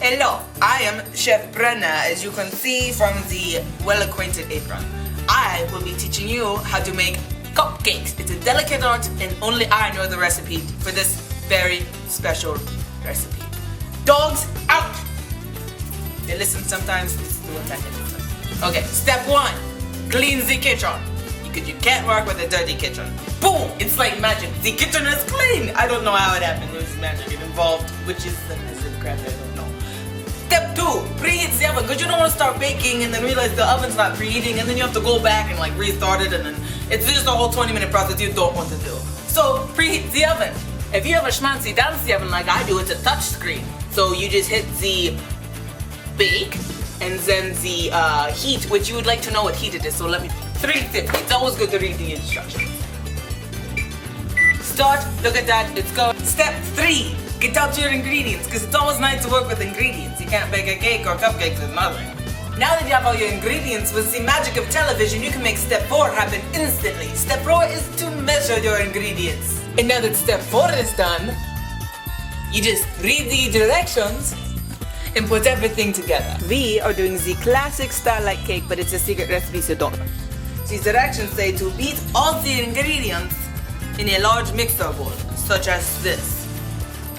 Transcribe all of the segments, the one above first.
Hello, I am Chef Brenna, as you can see from the well-acquainted apron. I will be teaching you how to make cupcakes. It's a delicate art and only I know the recipe for this very special recipe. Dogs out! They listen sometimes, this is the one time they listen. Okay, step 1, clean the kitchen. Because you can't work with a dirty kitchen. Boom! It's like magic. The kitchen is clean! I don't know how it happened. It was magic. It involved witches and crap. I don't know. Step 2, preheat the oven. Because you don't want to start baking and then realize the oven's not preheating and then you have to go back and like restart it and then it's just a whole 20-minute process you don't want to do. So preheat the oven. If you have a schmancy dancy oven like I do, it's a touch screen. So you just hit the bake and then the heat, which you would like to know what heat it is. So let me 350. It's always good to read the instructions. Start, look at that, it's going. Step 3, get out your ingredients, because it's always nice to work with ingredients. You can't bake a cake or cupcakes with nothing. Now that you have all your ingredients, with the magic of television, you can make step 4 happen instantly. Step 4 is to measure your ingredients. And now that step 4 is done, you just read the directions and put everything together. We are doing the classic Starlight cake, but it's a secret recipe, so don't. These directions say to beat all the ingredients in a large mixer bowl, such as this,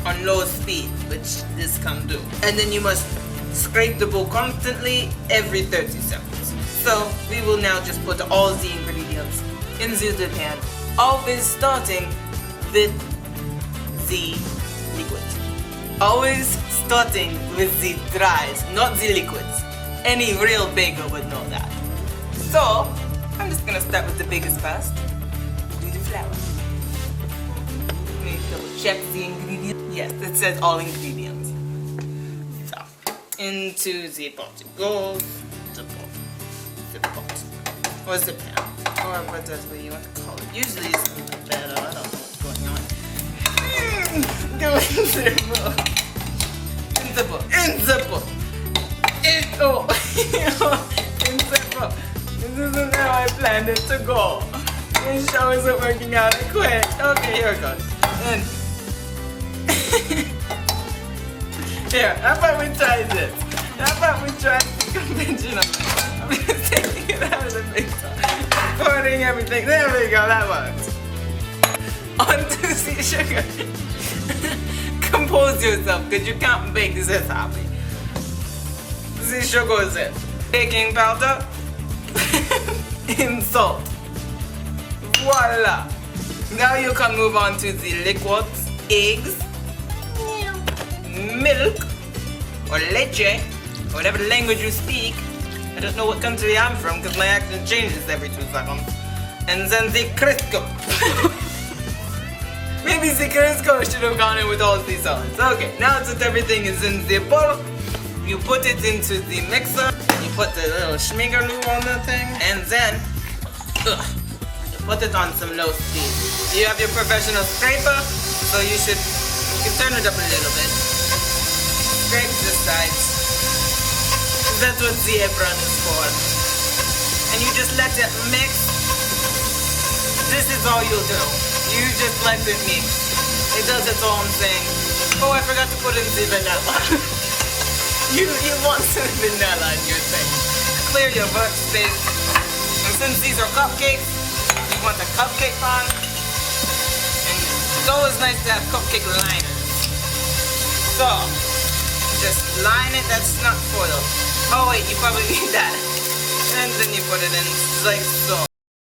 on low speed, which this can do. And then you must scrape the bowl constantly every 30 seconds. So we will now just put all the ingredients into the pan, always starting with the liquids. Always starting with the dries, not the liquids. Any real baker would know that. So I'm just gonna start with the biggest first. Do the flour. Let me double check the ingredients. Yes, it says all ingredients. So, into the pot it goes. The pot. Or the pan. Or whatever you want to call it. Usually it's better. I don't know what's going on. Go into the bowl. In the bowl. In the bowl. In the bowl. This isn't how I planned it to go. This show isn't working out. I quit. Okay, here it goes. And here, how about we try this? How about we try the conventional? I'm just taking it out of the mixer, pouring everything. There we go. That works. Onto the sugar. Compose yourself, because you can't bake this happy. The sugar is in. Baking powder. In salt. Voila! Now you can move on to the liquids, eggs, milk, or leche, or whatever language you speak. I don't know what country I'm from because my accent changes every 2 seconds. And then the Crisco. Maybe the Crisco should have gone in with all these solids. Okay, now that everything is in the bowl, you put it into the mixer. You put the little schmigaloo on the thing, and then you put it on some low speed. You have your professional scraper, so you can turn it up a little bit. Scrape the sides. That's what the apron is for. And you just let it mix. This is all you'll do. You just let it mix. It does its own thing. Oh, I forgot to put in the vanilla. You want some vanilla in your thing. Clear your workspace. And since these are cupcakes, you want a cupcake pan. And it's always nice to have cupcake liners. So, just line it, that's not foil. Oh wait, you probably need that. And then you put it in like so.